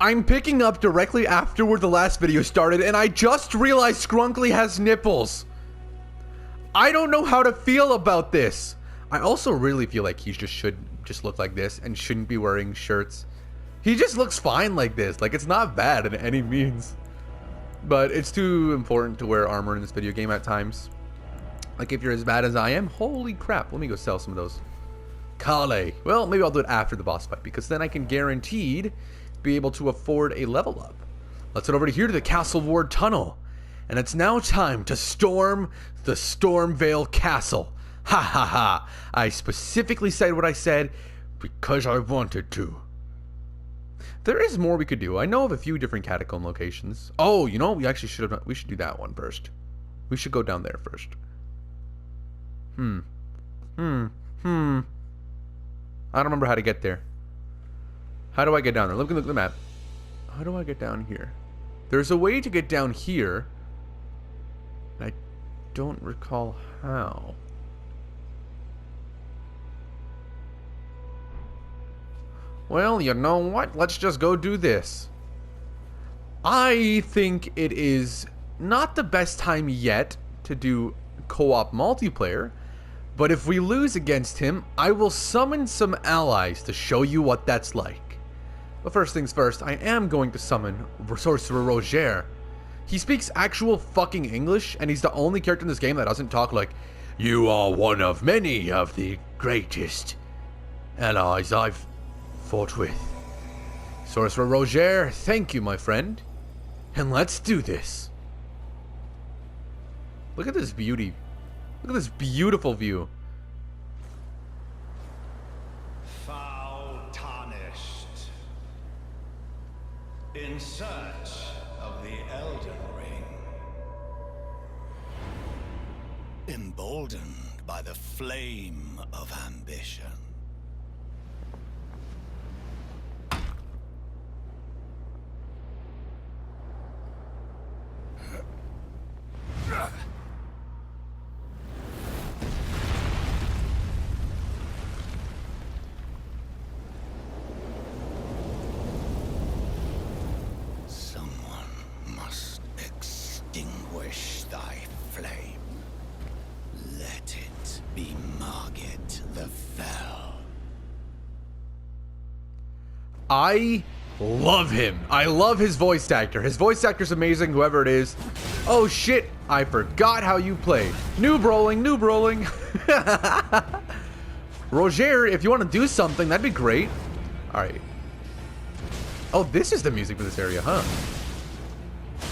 I'm picking up directly after where the last video started, and I just realized Skrunkly has nipples. I don't know how to feel about this. I also really feel like he should just look like this and shouldn't be wearing shirts. He just looks fine like this. Like, it's not bad in any means. But it's too important to wear armor in this video game at times. Like, if you're as bad as I am, holy crap. Let me go sell some of those. Kale. Well, maybe I'll do it after the boss fight, because then I can guaranteed be able to afford a level up. Let's head over here to the Castle Ward Tunnel. And it's now time to storm the Stormvale Castle. Ha ha ha. I specifically said what I said because I wanted to. There is more we could do. I know of a few different catacomb locations. Oh, you know, we actually should do that one first. We should go down there first. I don't remember how to get there. How do I get down there? Let me look at the map. How do I get down here? There's a way to get down here. I don't recall how. Well, you know what? Let's just go do this. I think it is not the best time yet to do co-op multiplayer, but if we lose against him, I will summon some allies to show you what that's like. But first things first, I am going to summon Sorcerer Roger. He speaks actual fucking English, and he's the only character in this game that doesn't talk like, "You are one of many of the greatest allies I've fought with." Sorcerer Roger, thank you, my friend. And let's do this. Look at this beauty. Look at this beautiful view. Foul tarnished. In search of the Elden Ring. Emboldened by the flame of ambition. Extinguish thy flame. Let it be Margit the Fell. I love him. I love his voice actor. His voice actor's amazing, whoever it is. Oh shit, I forgot how you play. Noob rolling, noob rolling. Roger, if you want to do something, that'd be great. Alright. Oh, this is the music for this area, huh?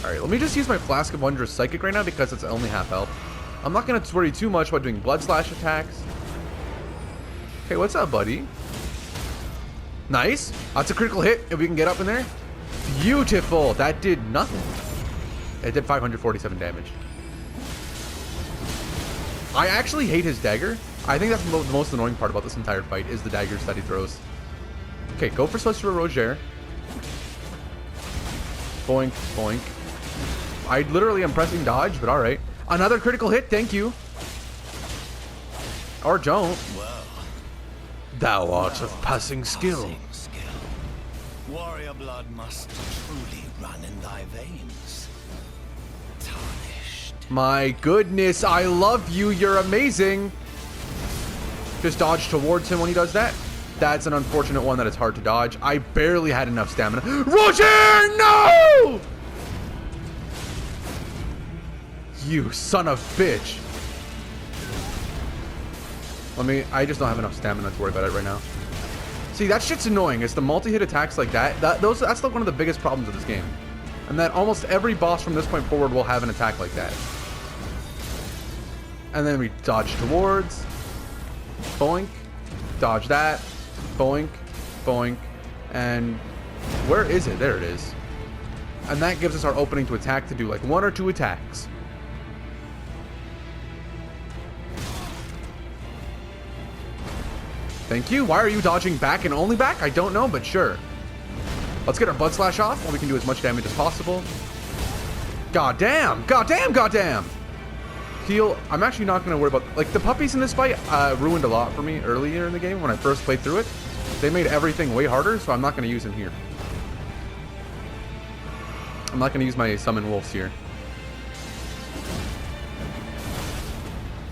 Alright, let me just use my Flask of Wondrous Psychic right now because it's only half health. I'm not going to worry too much about doing Blood Slash attacks. Okay, what's up, buddy? Nice. That's a critical hit if we can get up in there. Beautiful. That did nothing. It did 547 damage. I actually hate his dagger. I think that's the most annoying part about this entire fight is the daggers that he throws. Okay, go for Sorcerer Roger. Boink, boink. I literally am pressing dodge, but alright. Another critical hit, thank you. Or don't. Well, Thou art of passing skill. Warrior blood must truly run in thy veins. Tarnished. My goodness, I love you, you're amazing. Just dodge towards him when he does that. That's an unfortunate one that it's hard to dodge. I barely had enough stamina. Roger, no! You son of a bitch. I just don't have enough stamina to worry about it right now. See, that shit's annoying. It's the multi-hit attacks like that. That's like one of the biggest problems of this game. And that almost every boss from this point forward will have an attack like that. And then we dodge towards. Boink. Dodge that. Boink. Boink. And where is it? There it is. And that gives us our opening to attack to do like 1 or 2 attacks. Thank you. Why are you dodging back and only back? I don't know, but sure. Let's get our Blood Slash off while we can do as much damage as possible. God damn! God damn! God damn! Heal. I'm actually not going to worry about... Like, the puppies in this fight ruined a lot for me earlier in the game when I first played through it. They made everything way harder, so I'm not going to use them here. I'm not going to use my summon wolves here.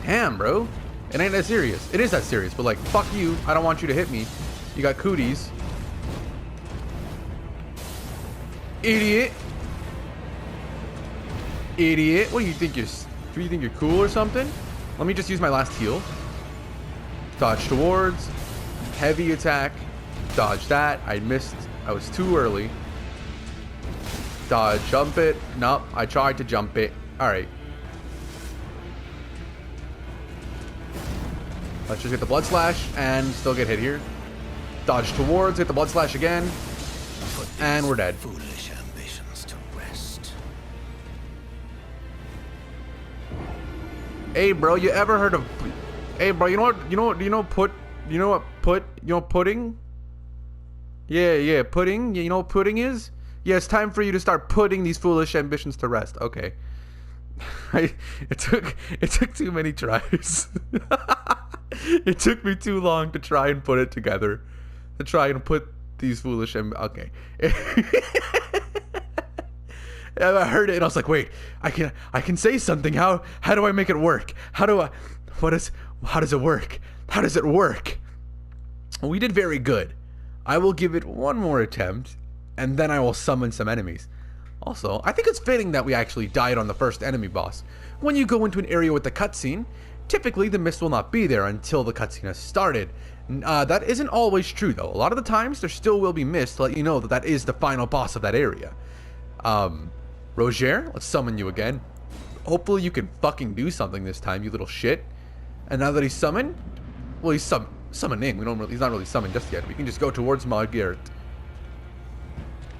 Damn, bro. It ain't that serious. It is that serious, but like, fuck you. I don't want you to hit me. You got cooties. Idiot. Idiot. What do you think you're cool or something? Let me just use my last heal. Dodge towards. Heavy attack. Dodge that. I missed. I was too early. Dodge, jump it. Nope, I tried to jump it. Alright. Let's just get the blood slash and still get hit here. Dodge towards, hit the blood slash again. And we're dead. Foolish ambitions to rest. Hey bro, you ever heard of Hey bro, you know what pudding? Yeah, pudding. You know what pudding is? Yeah, it's time for you to start putting these foolish ambitions to rest. Okay. It took too many tries. It took me too long to try and put it together. To try and put these foolish okay. I heard it and I was like, wait, I can say something. How do I make it work? How does it work? How does it work? We did very good. I will give it one more attempt, and then I will summon some enemies. Also, I think it's fitting that we actually died on the first enemy boss. When you go into an area with the cutscene, typically the mist will not be there until the cutscene has started. That isn't always true though. A lot of the times there still will be mist to let you know that that is the final boss of that area. Roger, let's summon you again. Hopefully you can fucking do something this time, you little shit. And now that he's summoned, well, he's summoning. He's not really summoned just yet. We can just go towards Margit.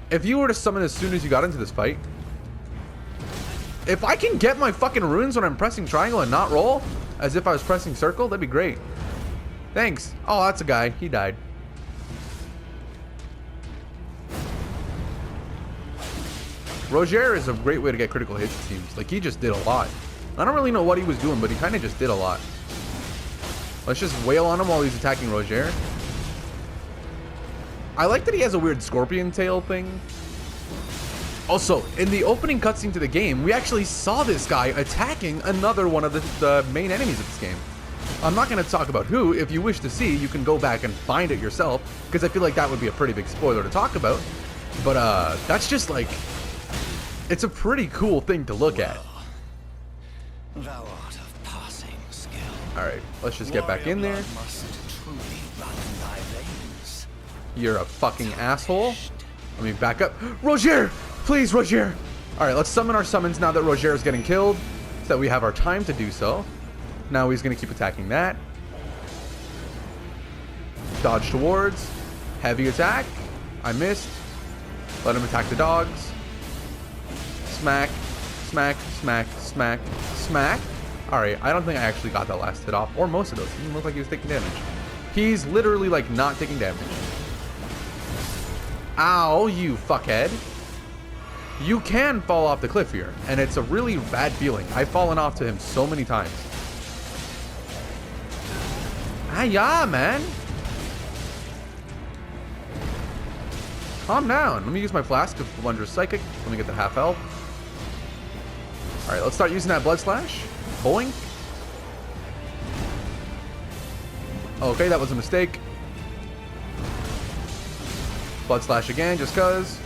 If you were to summon as soon as you got into this fight, if I can get my fucking runes when I'm pressing triangle and not roll, as if I was pressing circle, that'd be great. Thanks. Oh, that's a guy. He died. Roger is a great way to get critical hits, it seems. Like, he just did a lot. I don't really know what he was doing, but he kind of just did a lot. Let's just wail on him while he's attacking Roger. I like that he has a weird scorpion tail thing. Also, in the opening cutscene to the game, we actually saw this guy attacking another one of the main enemies of this game. I'm not going to talk about who. If you wish to see, you can go back and find it yourself, because I feel like that would be a pretty big spoiler to talk about. But that's just like, it's a pretty cool thing to look at. Thou art of passing skill. Alright, let's just get back in there. Must truly run in thy veins. You're a fucking asshole. Let me back up. Roger! Please, Roger! Alright, let's summon our summons now that Roger is getting killed, so that we have our time to do so. Now he's going to keep attacking that. Dodge towards. Heavy attack. I missed. Let him attack the dogs. Smack. Smack, smack, smack, smack. Alright, I don't think I actually got that last hit off, or most of those. He didn't look like he was taking damage. He's literally like not taking damage. Ow, you fuckhead. You can fall off the cliff here, and it's a really bad feeling. I've fallen off to him so many times. Ah, yeah, man. Calm down. Let me use my flask of Wondrous Psychic. Let me get the half health. Alright, let's start using that blood slash. Boink. Okay, that was a mistake. Blood slash again, just cuz.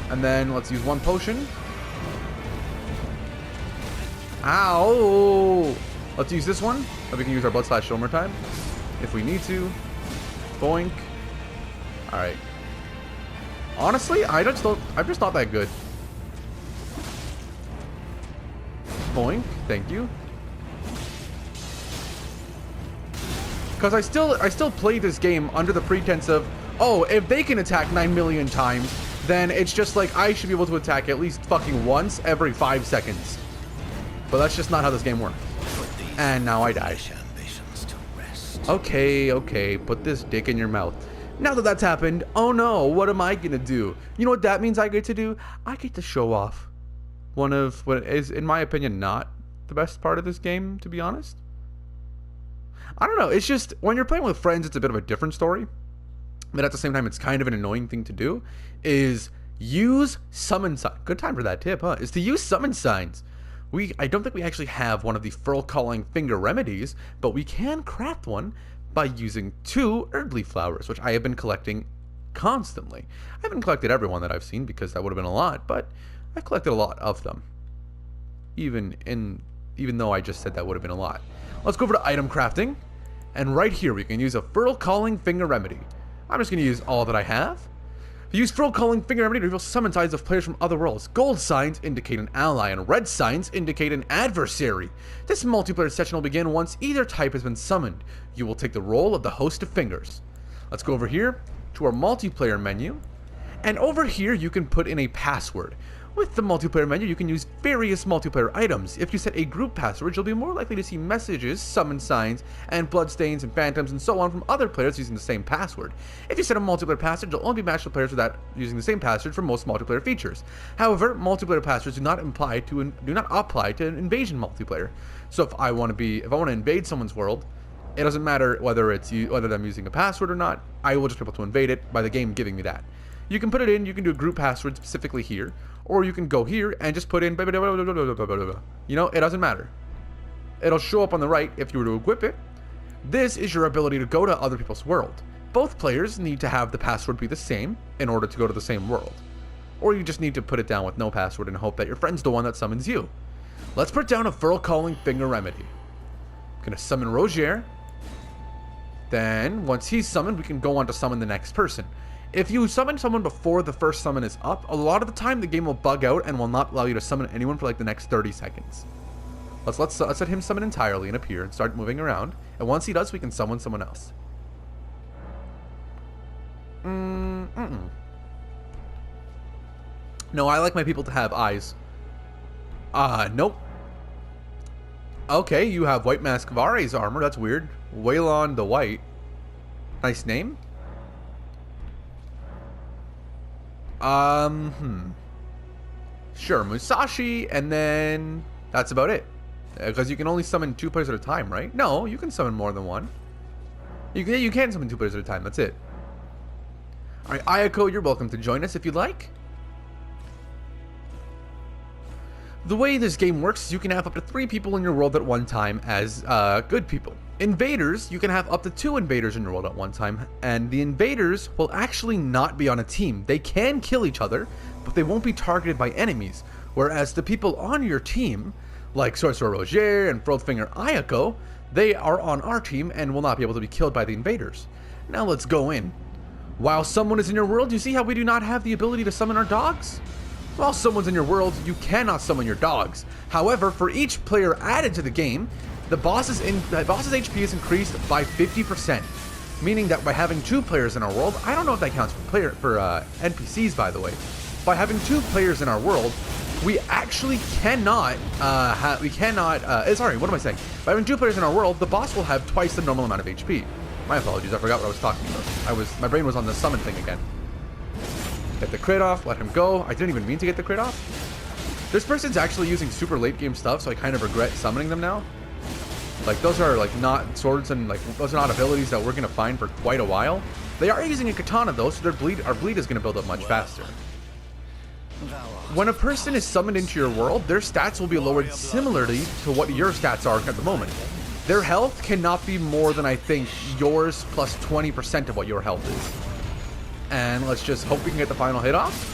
And then let's use one potion. Ow! Let's use this one. So we can use our blood slash one more time if we need to. Boink. Alright. Honestly, I'm just not that good. Boink. Thank you. Because I still play this game under the pretense of, oh, if they can attack 9 million times, then it's just like I should be able to attack at least fucking once every 5 seconds. But that's just not how this game works. And now I died. Okay, put this dick in your mouth. Now that that's happened, oh no, what am I gonna do? You know what that means I get to do? I get to show off one of what is, in my opinion, not the best part of this game, to be honest. I don't know, it's just, when you're playing with friends, it's a bit of a different story. But at the same time, it's kind of an annoying thing to do, is use summon signs. Good time for that tip, huh? Is to use summon signs. I don't think we actually have one of the furl calling finger remedies, but we can craft one by using 2 Erdly flowers, which I have been collecting constantly. I haven't collected every one that I've seen because that would have been a lot, but I collected a lot of them. Even though I just said that would have been a lot. Let's go over to item crafting, and right here we can use a furl calling finger remedy. I'm just going to use all that I have. Use furl calling finger remedy to reveal summon signs of players from other worlds. Gold signs indicate an ally, and red signs indicate an adversary. This multiplayer session will begin once either type has been summoned. You will take the role of the host of fingers. Let's go over here to our multiplayer menu, and over here you can put in a password. With the multiplayer menu, you can use various multiplayer items. If you set a group password, you'll be more likely to see messages, summon signs, and bloodstains and phantoms and so on from other players using the same password. If you set a multiplayer password, you'll only be matched with players without using the same password for most multiplayer features. However, multiplayer passwords do not apply to an invasion multiplayer. So if I want to invade someone's world, it doesn't matter whether I'm using a password or not. I will just be able to invade it by the game giving me that. You can put it in. You can do a group password specifically here. Or you can go here and just put in, you know, it doesn't matter. It'll show up on the right if you were to equip it. This is your ability to go to other people's world. Both players need to have the password be the same in order to go to the same world. Or you just need to put it down with no password and hope that your friend's the one that summons you. Let's put down a furl calling finger remedy. I'm gonna summon Rogier. Then, once he's summoned, we can go on to summon the next person. If you summon someone before the first summon is up, a lot of the time the game will bug out and will not allow you to summon anyone for like the next 30 seconds. Let's let him summon entirely and appear and start moving around. And once he does, we can summon someone else. No, I like my people to have eyes. Nope. Okay, you have White Mask Vare's armor. That's weird. Waylon the White. Nice name. Sure, Musashi, and then that's about it. Because you can only summon 2 players at a time, right? No, you can summon more than one. You can summon 2 players at a time, that's it. Alright, Ayako, you're welcome to join us if you'd like. The way this game works is you can have up to 3 people in your world at one time as good people. Invaders, you can have up to 2 invaders in your world at one time, and the invaders will actually not be on a team. They can kill each other, but they won't be targeted by enemies, whereas the people on your team, like Sorcerer Rogier and Furlfinger Ayako, they are on our team and will not be able to be killed by the invaders. Now let's go in. While someone is in your world, you see how we do not have the ability to summon our dogs? While someone's in your world, you cannot summon your dogs. However, for each player added to the game, the boss's HP is increased by 50%, meaning that by having 2 players in our world, I don't know if that counts for NPCs, by the way. By having 2 players in our world, we actually cannot, sorry, what am I saying? By having 2 players in our world, the boss will have twice the normal amount of HP. My apologies, I forgot what I was talking about. My brain was on the summon thing again. Get the crit off, let him go. I didn't even mean to get the crit off. This person's actually using super late game stuff, so I kind of regret summoning them now. Like, those are like not swords and like those are not abilities that we're gonna find for quite a while. They are using a katana though, so our bleed is gonna build up much faster. When a person is summoned into your world, their stats will be lowered similarly to what your stats are at the moment. Their health cannot be more than, I think, yours plus 20% of what your health is. And let's just hope we can get the final hit off.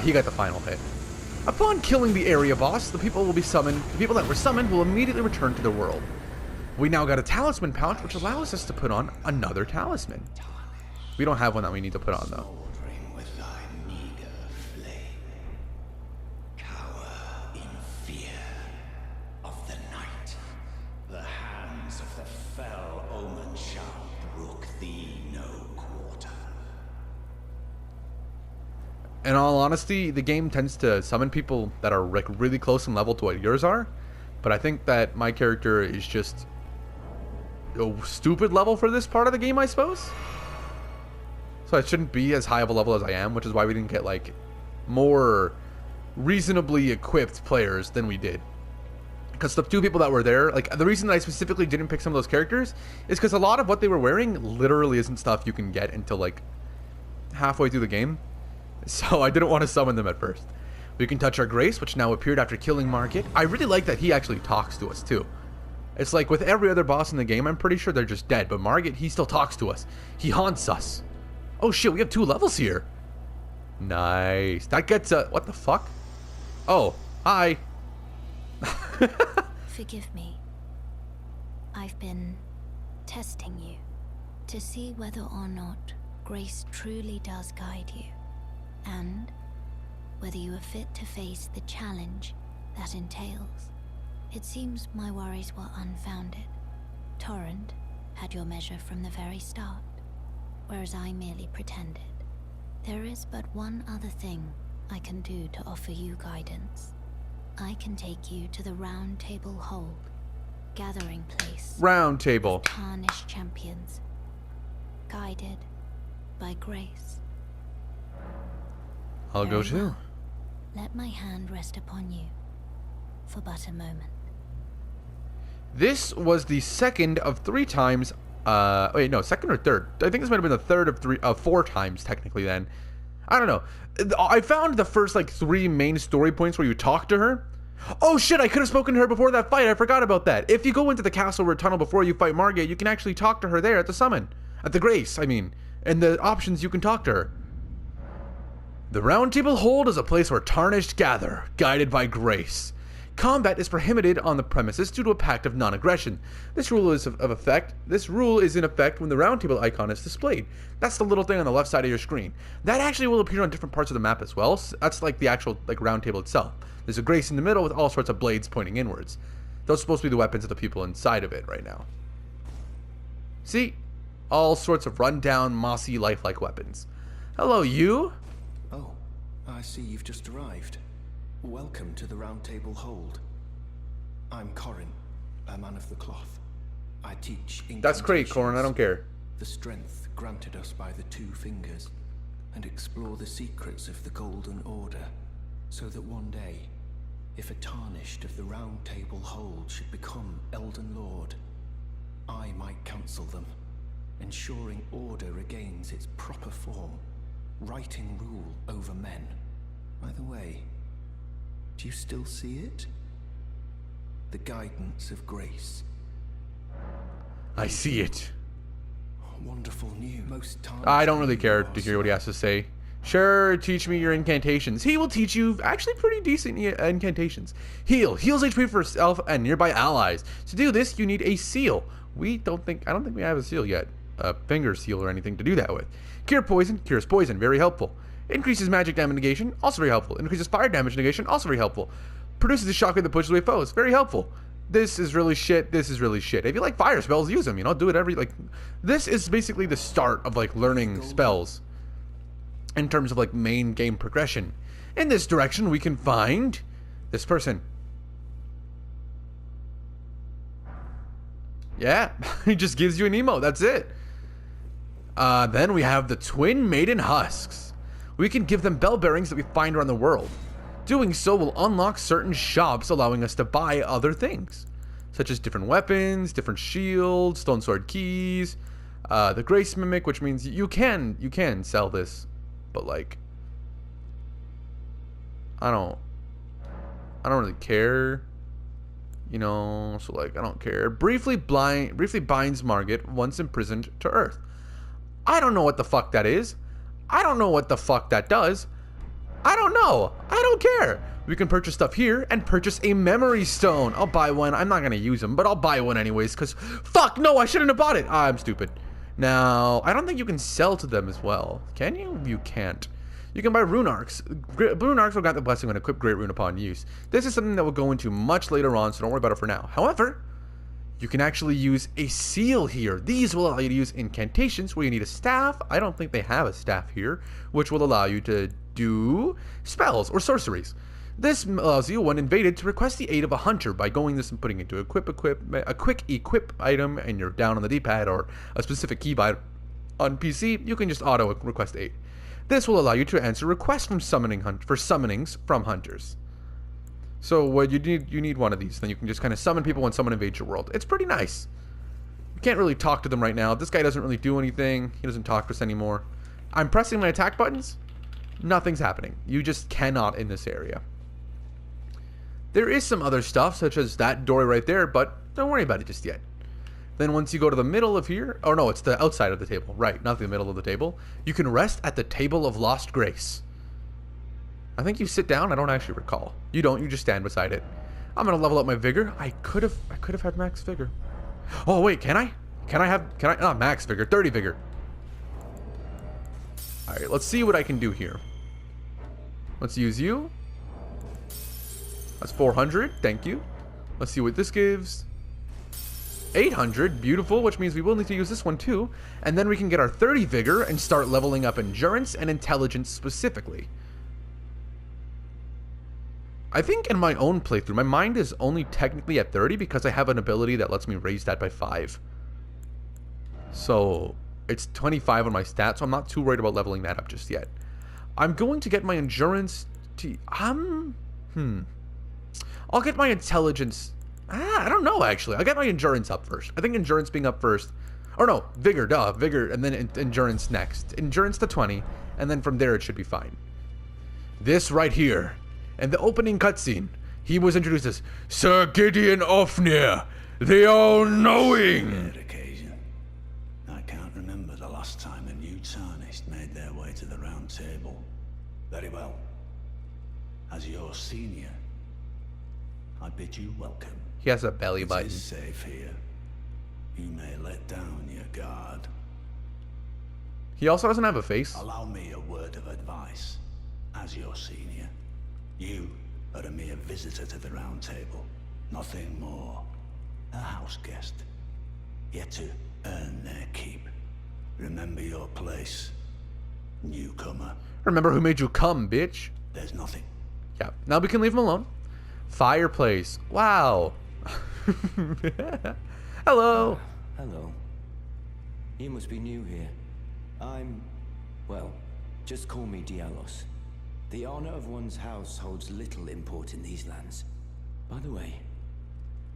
He got the final hit. Upon killing the area boss, the people that were summoned will immediately return to their world. We now got a talisman pouch, which allows us to put on another talisman. We don't have one that we need to put on though. In all honesty, the game tends to summon people that are like really close in level to what yours are, but I think that my character is just a stupid level for this part of the game, I suppose. So I shouldn't be as high of a level as I am, which is why we didn't get like more reasonably equipped players than we did. Because the 2 people that were there, like the reason that I specifically didn't pick some of those characters is because a lot of what they were wearing literally isn't stuff you can get until like halfway through the game. So I didn't want to summon them at first. We can touch our grace, which now appeared after killing Margit. I really like that he actually talks to us too. It's like with every other boss in the game, I'm pretty sure they're just dead, but Margit, he still talks to us. He haunts us. Oh shit, we have 2 levels here. Nice. That gets what the fuck? Oh, hi. Forgive me. I've been testing you to see whether or not grace truly does guide you, and whether you are fit to face the challenge that entails. It seems my worries were unfounded. Torrent had your measure from the very start, whereas I merely pretended. There is but one other thing I can do to offer you guidance. I can take you to the Round Table Hold, gathering place. Round Table. Tarnished champions, guided by grace. I'll go Very too. well. Let my hand rest upon you for but a moment. This was the second of 3 times. Wait, no, second or third? I think this might have been the third of 4 times technically. Then, I don't know. I found the first like 3 main story points where you talk to her. Oh shit! I could have spoken to her before that fight. I forgot about that. If you go into the castle or tunnel before you fight Margit, you can actually talk to her there at the summon, at the grace. I mean, and the options you can talk to her. The Round Table Hold is a place where tarnished gather, guided by grace. Combat is prohibited on the premises due to a pact of non-aggression. This rule is in effect when the round table icon is displayed. That's the little thing on the left side of your screen. That actually will appear on different parts of the map as well. So that's like the actual round table itself. There's a grace in the middle with all sorts of blades pointing inwards. Those are supposed to be the weapons of the people inside of it right now. See? All sorts of run-down, mossy, lifelike weapons. Hello, you? Oh, I see you've just arrived. Welcome to the Round Table Hold. I'm Corin, a man of the cloth. I teach Incantations. That's great, Corin. I don't care. The strength granted us by the 2 fingers, and explore the secrets of the Golden Order, so that one day, if a tarnished of the Round Table Hold should become Elden Lord, I might counsel them, ensuring order regains its proper form, righting rule over men. By the way, do you still see it? The guidance of grace. I see it. Wonderful news. Most times I don't really care to hear what he has to say. Sure, teach me your incantations. He will teach you actually pretty decent incantations. Heals HP for self and nearby allies. To do this, you need a seal. I don't think we have a seal yet. A finger seal or anything to do that with. Cure poison, cures poison, very helpful. Increases magic damage negation, also very helpful. Increases fire damage negation, also very helpful. Produces a shockwave that pushes away foes, very helpful. This is really shit. This is really shit. If you like fire spells, use them. Do it this is basically the start of learning spells in terms of main game progression. In this direction, we can find this person. Yeah, he just gives you an emote. That's it. Then we have the twin Maiden Husks. We can give them bell bearings that we find around the world. Doing so will unlock certain shops, allowing us to buy other things, such as different weapons, different shields, stone sword keys, the grace mimic, which means you can sell this, but I don't really care, so I don't care. Briefly binds Margit once imprisoned to Earth. I don't know what the fuck that is. I don't know what the fuck that does. I don't know. I don't care. We can purchase stuff here and purchase a memory stone. I'll buy one. I'm not going to use them, but I'll buy one anyways because fuck no, I shouldn't have bought it. I'm stupid. Now, I don't think you can sell to them as well. Can you? You can't. You can buy rune arcs. Rune arcs will grant the blessing when equip great rune upon use. This is something that we'll go into much later on, so don't worry about it for now. However, you can actually use a seal here. These will allow you to use incantations where you need a staff. I don't think they have a staff here, which will allow you to do spells or sorceries. This allows you, when invaded, to request the aid of a hunter by going this and putting it to a quick equip item, and you're down on the D-pad or a specific keybind on PC, you can just auto request aid. This will allow you to answer requests from summonings from hunters. So what you need one of these, then you can just kind of summon people when someone invades your world. It's pretty nice. You can't really talk to them right now. This guy doesn't really do anything. He doesn't talk to us anymore. I'm pressing my attack buttons, Nothing's happening. You just cannot in this area. There is some other stuff, such as that door right there, but don't worry about it just yet. Then once you go to the middle of here, oh no, it's the outside of the table, right, not the middle of the table. You can rest at the Table of Lost Grace. I think you sit down, I don't actually recall. You don't, you just stand beside it. I'm gonna level up my vigor. I could have had max vigor. Oh wait, can I? Not max vigor, 30 vigor. Alright, let's see what I can do here. Let's use you. That's 400, thank you. Let's see what this gives. 800, beautiful, which means we will need to use this one too. And then we can get our 30 vigor and start leveling up endurance and intelligence specifically. I think in my own playthrough, my mind is only technically at 30 because I have an ability that lets me raise that by 5. So it's 25 on my stats, so I'm not too worried about leveling that up just yet. I'm going to get my endurance to... I'll get my intelligence... I don't know, actually. I'll get my endurance up first. I think endurance being up first... Or no, vigor, duh. Vigor, and then endurance next. Endurance to 20, and then from there it should be fine. This right here. In the opening cutscene, he was introduced as Sir Gideon Ofnir, the All-Knowing. Rare occasion. I can't remember the last time a new tarnished made their way to the round table. Very well. As your senior, I bid you welcome. He has a belly It button. is safe here. You may let down your guard. He also doesn't have a face. Allow me a word of advice. As your senior, you are a mere visitor to the round table. Nothing more. A house guest. Yet to earn their keep. Remember your place. Newcomer. Remember who made you come, bitch. There's nothing. Yeah, now we can leave him alone. Fireplace. Wow. Hello. Hello. You must be new here. Well, just call me Dialos. The honor of one's house holds little import in these lands. By the way,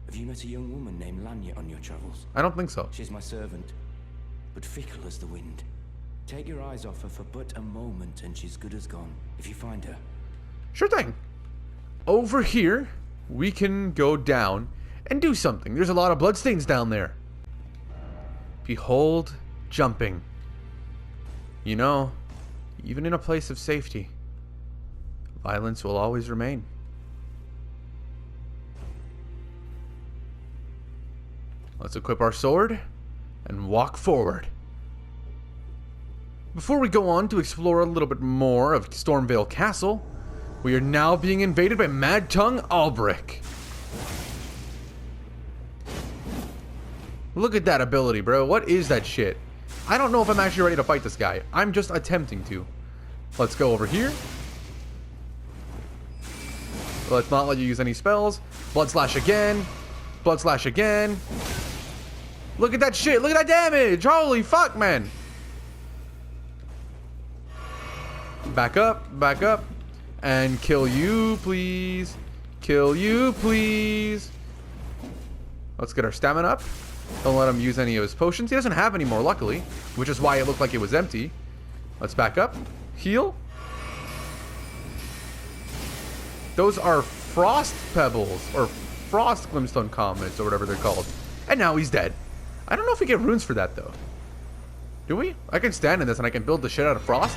have you met a young woman named Lanya on your travels? I don't think so. She's my servant, but fickle as the wind. Take your eyes off her for but a moment and she's good as gone, if you find her. Sure thing. Over here, we can go down and do something. There's a lot of bloodstains down there. Behold, jumping. You know, even in a place of safety, violence will always remain. Let's equip our sword and walk forward. Before we go on to explore a little bit more of Stormvale Castle, we are now being invaded by Mad Tongue Albric. Look at that ability, bro. What is that shit? I don't know if I'm actually ready to fight this guy. I'm just attempting to. Let's go over here. Let's not let you use any spells. Blood Slash again. Blood Slash again. Look at that shit. Look at that damage. Holy fuck, man. Back up. Back up. And kill you, please. Kill you, please. Let's get our stamina up. Don't let him use any of his potions. He doesn't have any more, luckily, which is why it looked like it was empty. Let's back up. Heal. Those are frost pebbles, or frost glintstone comets, or whatever they're called. And now he's dead. I don't know if we get runes for that, though. Do we? I can stand in this and I can build the shit out of frost.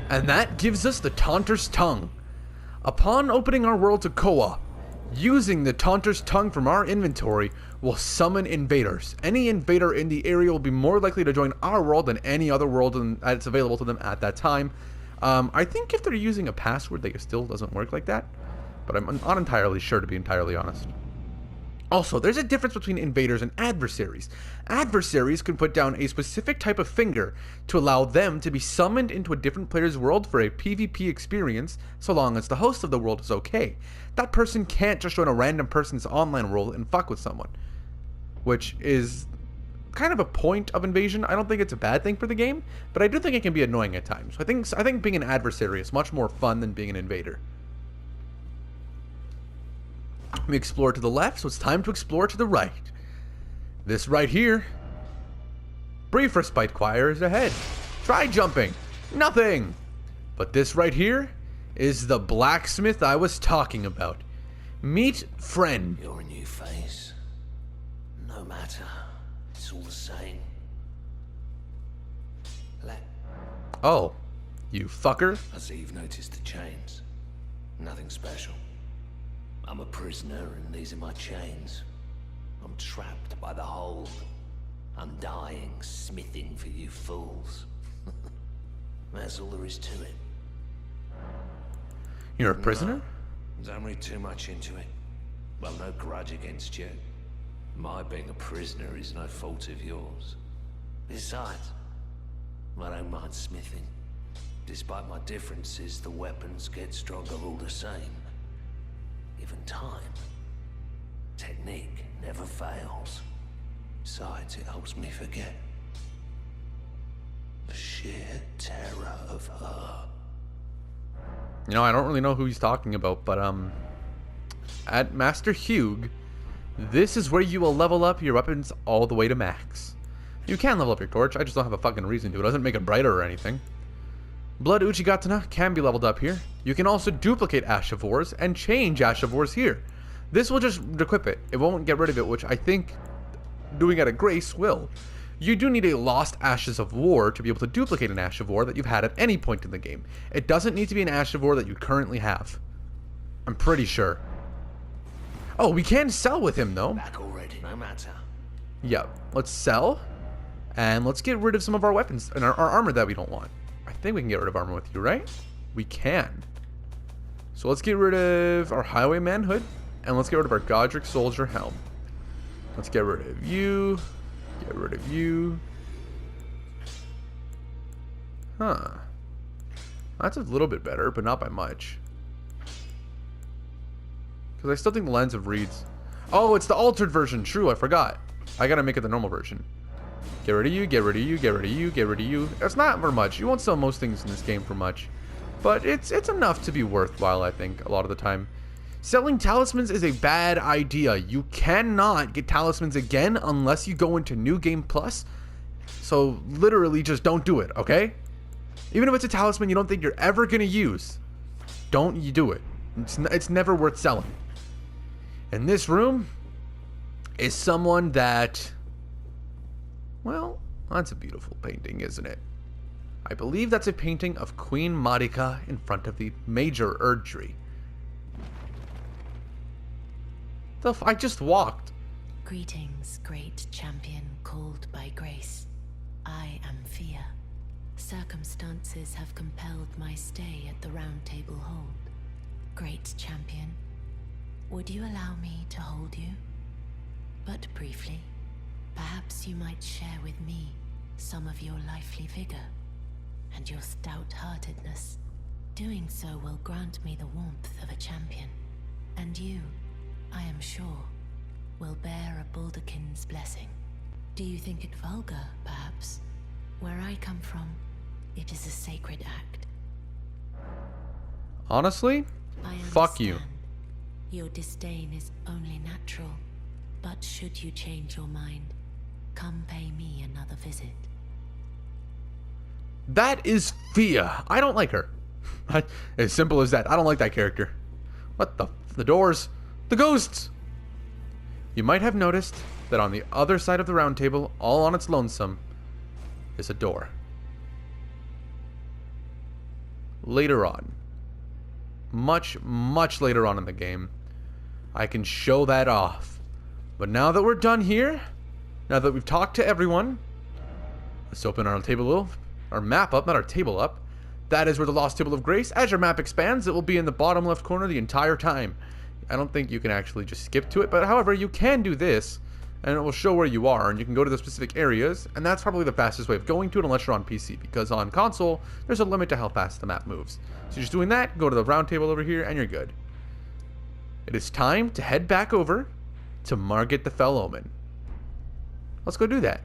And that gives us the Taunter's Tongue. Upon opening our world to Koa, using the Taunter's Tongue from our inventory will summon invaders. Any invader in the area will be more likely to join our world than any other world that's available to them at that time. I think if they're using a password, they still doesn't work like that. But I'm not entirely sure, to be entirely honest. Also, there's a difference between invaders and adversaries. Adversaries can put down a specific type of finger to allow them to be summoned into a different player's world for a PvP experience, so long as the host of the world is okay. That person can't just join a random person's online world and fuck with someone, which is kind of a point of invasion. I don't think it's a bad thing for the game, but I do think it can be annoying at times. I think being an adversary is much more fun than being an invader. We explore to the left, so it's time to explore to the right. This right here. Brief respite choir is ahead. Try jumping. Nothing. But this right here is the blacksmith I was talking about. Meet friend. You're a new face. No matter. It's all the same. Oh, you fucker. I see you've noticed the chains. Nothing special. I'm a prisoner and these are my chains. I'm trapped by the hold. I'm dying, smithing for you fools. That's all there is to it. You're a prisoner? Don't read too much into it. Well, no grudge against you. My being a prisoner is no fault of yours. Besides, I don't mind smithing. Despite my differences, the weapons get stronger all the same. Given time, technique never fails. Besides, it helps me forget the sheer terror of her. You know, I don't really know who he's talking about, but at Master Hugh, this is where you will level up your weapons all the way to max. You can level up your torch, I just don't have a fucking reason to. It doesn't make it brighter or anything. Blood Uchigatana can be leveled up here. You can also duplicate Ash of Wars and change Ash of Wars here. This will just equip it. It won't get rid of it, which I think doing it at Grace will. You do need a Lost Ashes of War to be able to duplicate an Ash of War that you've had at any point in the game. It doesn't need to be an Ash of War that you currently have. I'm pretty sure. Oh, we can sell with him though. Back already, no matter. Yep. Let's sell. And let's get rid of some of our weapons and our armor that we don't want. I think we can get rid of armor with you, right? We can. So let's get rid of our Highwayman hood. And let's get rid of our Godric Soldier helm. Let's get rid of you. Get rid of you. Huh. That's a little bit better, but not by much. Because I still think the Lens of Reeds. Oh, it's the altered version. True, I forgot. I gotta make it the normal version. Get rid of you, get rid of you, get rid of you, get rid of you. It's not for much. You won't sell most things in this game for much. But it's enough to be worthwhile, I think, a lot of the time. Selling talismans is a bad idea. You cannot get talismans again unless you go into New Game Plus. So literally just don't do it, okay? Even if it's a talisman you don't think you're ever going to use, don't you do it. It's never worth selling. And this room is someone that, well, that's a beautiful painting, isn't it? I believe that's a painting of Queen Marika in front of the major Erdtree. I just walked. Greetings, great champion called by grace. I am Fia. Circumstances have compelled my stay at the Round Table Hold. Great champion, would you allow me to hold you? But briefly, perhaps you might share with me some of your lively vigor and your stout-heartedness. Doing so will grant me the warmth of a champion, and you, I am sure, will bear a Baldakin's blessing. Do you think it vulgar, perhaps? Where I come from, it is a sacred act. Honestly, fuck you. Your disdain is only natural, but should you change your mind, come pay me another visit. That is Fia. I don't like her. As simple as that. I don't like that character. What the doors? The ghosts! You might have noticed that on the other side of the round table, all on its lonesome, is a door. Later on, much later on in the game, I can show that off. But now that we're done here, now that we've talked to everyone, let's open our table, our map up, not our table up. That is where the Lost Table of Grace. As your map expands, it will be in the bottom left corner the entire time. I don't think you can actually just skip to it, but however, you can do this, and it will show where you are, and you can go to the specific areas, and that's probably the fastest way of going to it unless you're on PC, because on console, there's a limit to how fast the map moves. So just doing that, go to the round table over here, and you're good. It is time to head back over to Margit the Fell Omen. Let's go do that.